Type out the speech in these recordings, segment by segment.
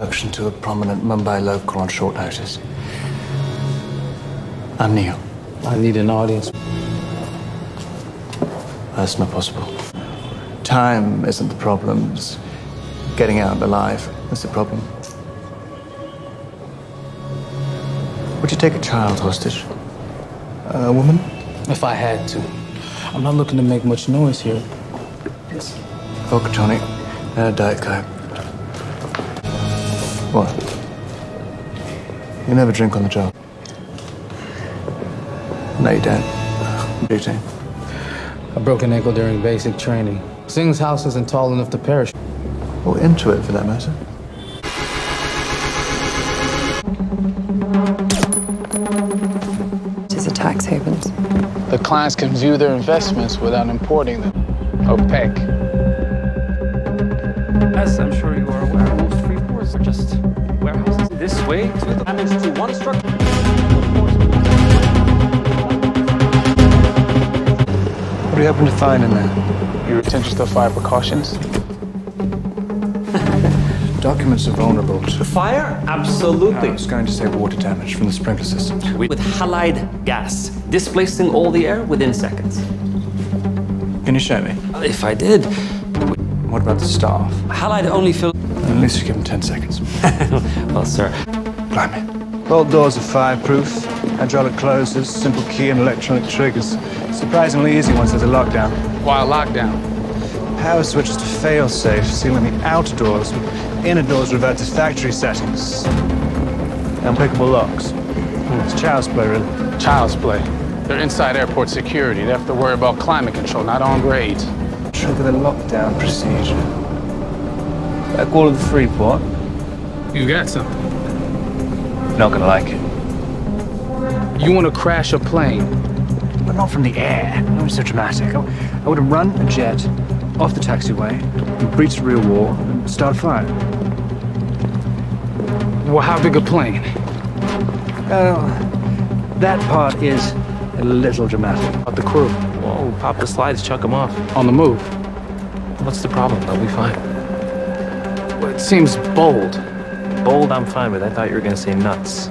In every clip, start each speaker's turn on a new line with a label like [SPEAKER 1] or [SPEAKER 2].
[SPEAKER 1] Introduction to a prominent Mumbai local on short notice. I'm Neil.
[SPEAKER 2] I need an audience.
[SPEAKER 1] That's not possible. Time isn't the problem. It's getting out alive is the problem. Would you take a child hostage? A woman?
[SPEAKER 2] If I had to. I'm not looking to make much noise here.
[SPEAKER 1] Yes. Vodka tonic and a Diet Coke. What? You never drink on the job? No, you don't. What do you do?
[SPEAKER 2] I broke an ankle during basic training. Singh's house isn't tall enough to parachute.
[SPEAKER 1] Or into it, for that matter.
[SPEAKER 3] These are tax havens.
[SPEAKER 2] The clients can view their investments without importing them. Opaque.
[SPEAKER 4] As I'm sure you are aware, most free ports are just warehouses. This way to the damage to one structure.
[SPEAKER 1] What do you happen to find in there?
[SPEAKER 2] Your attention to fire precautions?
[SPEAKER 1] Documents are vulnerable to
[SPEAKER 4] Fire? Absolutely.
[SPEAKER 1] I was going to say water damage from the sprinkler system.
[SPEAKER 4] With halide gas, displacing all the air within seconds.
[SPEAKER 1] Can you show me?
[SPEAKER 4] If I did,
[SPEAKER 1] What about the staff?
[SPEAKER 4] halide only fill.
[SPEAKER 1] At least you give them 10 seconds.
[SPEAKER 4] Well, sir.
[SPEAKER 1] Blimey. Bolt doors are fireproof, hydraulic closers, simple key and electronic triggers. Surprisingly easy once there's a lockdown.
[SPEAKER 2] While lockdown.
[SPEAKER 1] Power switches to fail-safe, sealing the outer doors. Inner doors revert to factory settings. Unpickable locks. It's child's play, really.
[SPEAKER 2] Child's play. They're inside airport security. They have to worry about climate control, not on grades.
[SPEAKER 1] Trigger the lockdown procedure. Back wall of the Freeport.
[SPEAKER 2] You got something.
[SPEAKER 1] Not gonna like it.
[SPEAKER 2] You want to crash a plane?
[SPEAKER 1] But not from the air. That was so dramatic. I would have run a jet off the taxiway, breached the rear wall, and start a fire.
[SPEAKER 2] Well, how big a plane?
[SPEAKER 1] Well, that part is a little dramatic.
[SPEAKER 2] About the crew.
[SPEAKER 5] Whoa, pop the slides, chuck them off.
[SPEAKER 2] On the move.
[SPEAKER 5] What's the problem? They'll be fine.
[SPEAKER 2] Well, it seems bold.
[SPEAKER 5] Bold, I'm fine with. I thought you were gonna say nuts.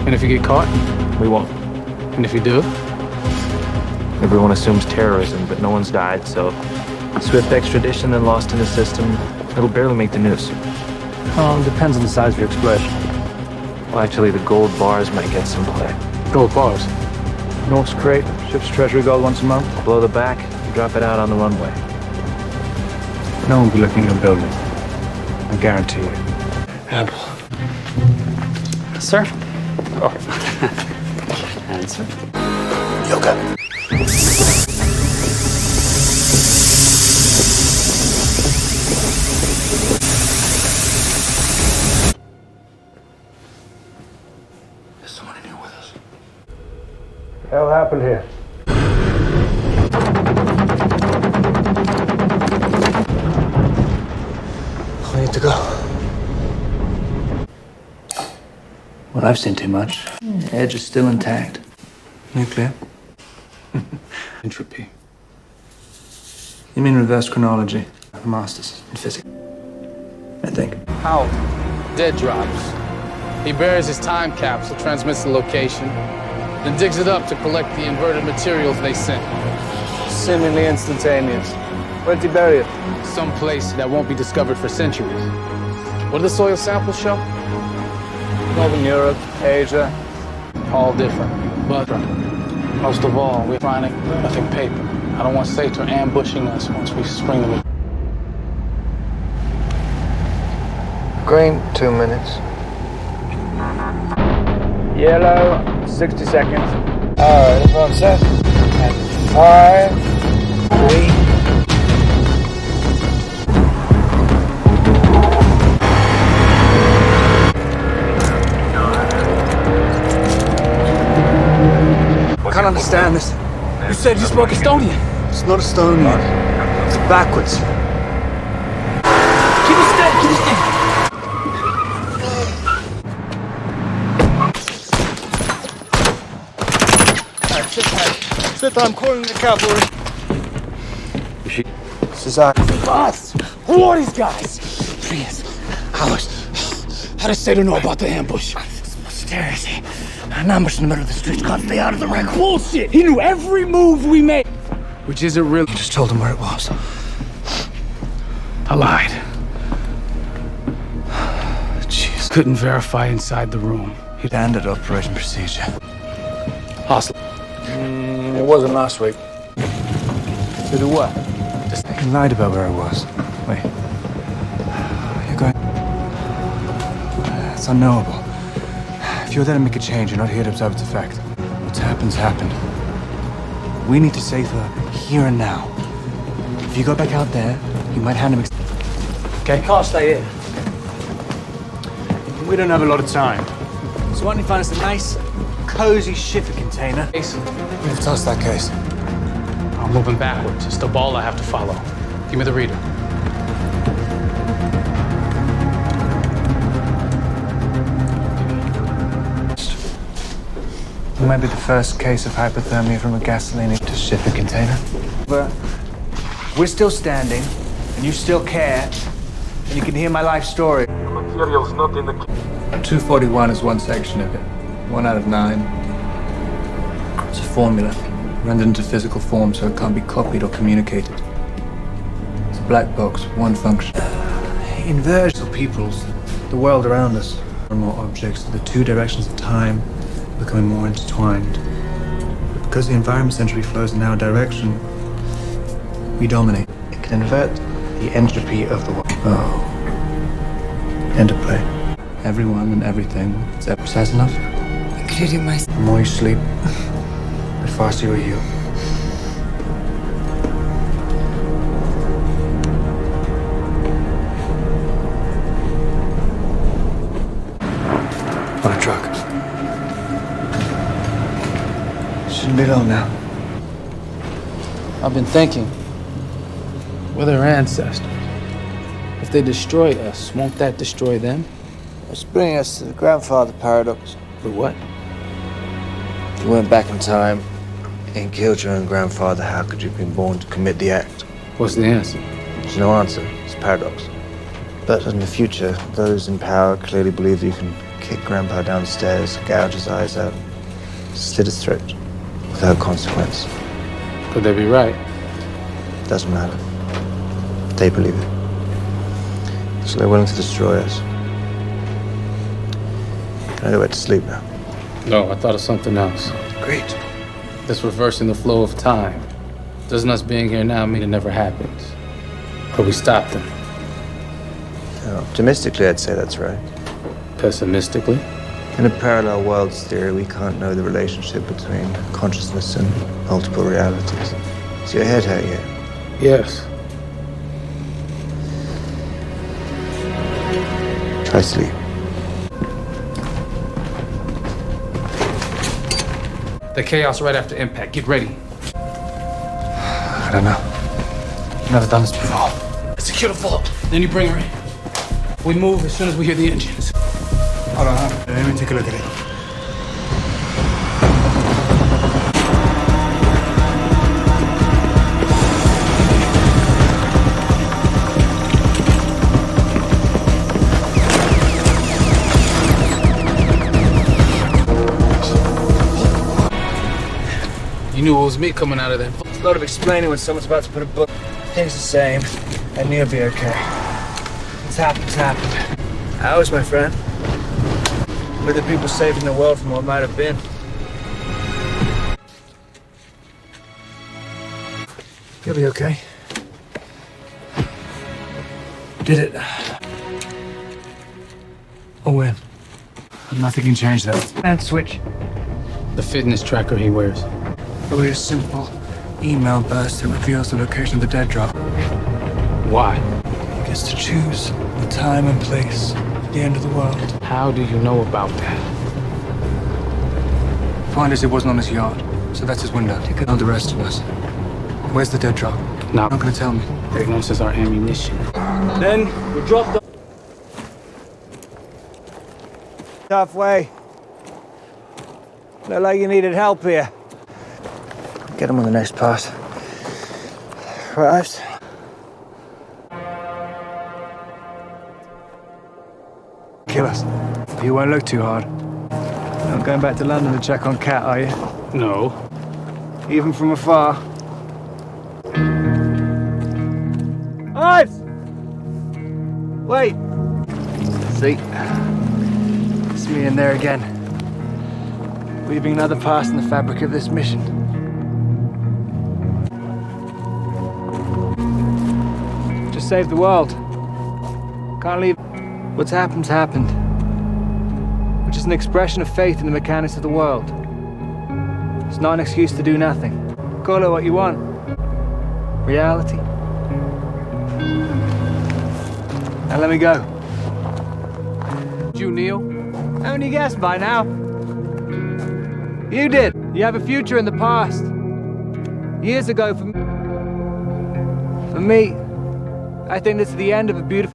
[SPEAKER 2] And if you get caught?
[SPEAKER 5] We won't.
[SPEAKER 2] And if you do?
[SPEAKER 5] Everyone assumes terrorism, but no one's died, so swift extradition and lost in the system. It'll barely make the news.
[SPEAKER 1] Oh, it depends on the size of your explosion.
[SPEAKER 5] Well, actually, the gold bars might get some play.
[SPEAKER 2] Gold bars.
[SPEAKER 1] North's crate, ship's treasury gold once a month.
[SPEAKER 5] Blow the back, drop it out on the runway.
[SPEAKER 1] No one will be looking at your building. I guarantee you.
[SPEAKER 4] Apple. Sir? Oh. And sir?
[SPEAKER 1] Yoga. There's someone in here with us.
[SPEAKER 6] What the hell happened here?
[SPEAKER 1] I need to go. Well, I've seen too much. Edge is still intact. Nuclear.
[SPEAKER 2] Entropy.
[SPEAKER 1] You mean reverse chronology? A master's in physics. I think.
[SPEAKER 2] How? Dead drops. He buries his time capsule, transmits the location, then digs it up to collect the inverted materials they sent.
[SPEAKER 6] Seemingly instantaneous. Where'd you bury it?
[SPEAKER 2] Some place that won't be discovered for centuries. What do the soil samples show?
[SPEAKER 6] Northern Europe, Asia.
[SPEAKER 2] All different. But most of all, we're finding nothing paper. I don't want Sator ambushing us once we spring them.
[SPEAKER 1] Green, 2 minutes.
[SPEAKER 6] Yellow, 60 seconds. Alright, everyone set? And 5, 3.
[SPEAKER 1] I can't understand this.
[SPEAKER 2] You said you spoke Estonian.
[SPEAKER 1] It's not Estonian. It's backwards.
[SPEAKER 2] Keep it steady, keep it steady.
[SPEAKER 1] Sit down, I'm calling the cavalry.
[SPEAKER 6] This is our
[SPEAKER 1] Us! Who are these guys? 3 hours.
[SPEAKER 2] How does Sato know about the ambush?
[SPEAKER 3] Stairs. An ambush in the middle of the street. Can't stay out of the wreck.
[SPEAKER 2] Bullshit! He knew every move we made. Which isn't really.
[SPEAKER 3] Just told him where it was.
[SPEAKER 2] I lied. Jeez. Couldn't verify inside the room.
[SPEAKER 1] Standard operating procedure.
[SPEAKER 2] Hostile.
[SPEAKER 6] It wasn't last week.
[SPEAKER 1] To do what? You lied about where I was. Wait. You're going... It's unknowable. If you're there to make a change, you're not here to observe its effect. What's happened's happened. We need to save her here and now. If you go back out there, you might hand him...
[SPEAKER 6] Okay, can't stay here.
[SPEAKER 1] We don't have a lot of time. So why don't you find us a nice, cozy shipping container? We've tossed that case.
[SPEAKER 2] I'm moving backwards. It's the ball I have to follow. Give me the reader.
[SPEAKER 1] It might be the first case of hypothermia from a gasoline to shipping container. But we're still standing, and you still care, and you can hear my life story.
[SPEAKER 7] Material's not in the...
[SPEAKER 1] 241 is one section of it. 1 out of 9. It's a formula, rendered into physical form so it can't be copied or communicated. It's a black box, one function. Inversions of peoples, the world around us. More and more objects, the two directions of time becoming more intertwined. But because the environment centrally flows in our direction, we dominate. It can invert the entropy of the world. Oh. Interplay. Everyone and everything is ever precise enough.
[SPEAKER 3] Including my...
[SPEAKER 1] The more you sleep, the faster you heal. On a truck. Shouldn't be long now.
[SPEAKER 2] I've been thinking. We're their ancestors. If they destroy us, won't that destroy them?
[SPEAKER 6] It's bringing us to the grandfather paradox.
[SPEAKER 2] For what?
[SPEAKER 6] If you went back in time and killed your own grandfather, how could you have been born to commit the act?
[SPEAKER 2] What's the answer?
[SPEAKER 6] There's no answer. It's a paradox. But in the future, those in power clearly believe that you can kick Grandpa down the stairs, gouge his eyes out, slit his throat without consequence.
[SPEAKER 2] Could they be right?
[SPEAKER 6] Doesn't matter. They believe it. So they're willing to destroy us. Can I go back to sleep now?
[SPEAKER 2] No, I thought of something else.
[SPEAKER 6] Great.
[SPEAKER 2] This reversing the flow of time. Doesn't us being here now mean it never happens? Or we stop them?
[SPEAKER 6] Optimistically, I'd say that's right.
[SPEAKER 2] Pessimistically?
[SPEAKER 6] In a parallel worlds theory, we can't know the relationship between consciousness and multiple realities. Is your head hurt yet?
[SPEAKER 2] Yes.
[SPEAKER 6] Try sleep.
[SPEAKER 2] The chaos right after impact. Get ready.
[SPEAKER 1] I don't know. Never done this before.
[SPEAKER 2] Secure the vault. Then you bring her in. We move as soon as we hear the engines.
[SPEAKER 1] Hold on, let me take a look at it.
[SPEAKER 2] You knew it was me coming out of there.
[SPEAKER 1] It's a lot of explaining when someone's about to put a book. Things the same. I knew it'd be okay. It's happened. Ours, my friend. We're the people saving the world from what might have been. You'll be okay. Did it. Or when? Nothing can change that. And switch.
[SPEAKER 2] The fitness tracker he wears.
[SPEAKER 1] It'll be a simple email burst that reveals the location of the dead drop.
[SPEAKER 2] Why?
[SPEAKER 1] He gets to choose the time and place at the end of the world.
[SPEAKER 2] How do you know about that?
[SPEAKER 1] Point is, it wasn't on his yacht, so that's his window. He could know the rest of us. Where's the dead drop?
[SPEAKER 2] Now,
[SPEAKER 1] Not gonna tell me.
[SPEAKER 2] ignorance is our ammunition.
[SPEAKER 6] Then we drop the... Halfway. Look like you needed help here. Get him on the next pass. Right.
[SPEAKER 1] Kill kill us. You won't look too hard. You're not going back to London to check on Kat, are you?
[SPEAKER 2] No.
[SPEAKER 1] Even from afar? Ives! Wait! See? It's me in there again. Weaving another pass in the fabric of this mission. Just save the world. Can't leave. What's happened's happened. Which is an expression of faith in the mechanics of the world. It's not an excuse to do nothing. Call it what you want. Reality. Now let me go.
[SPEAKER 2] Did you, Neil?
[SPEAKER 1] Haven't you guessed by now? You did. You have a future in the past. Years ago, for me, I think this is the end of a beautiful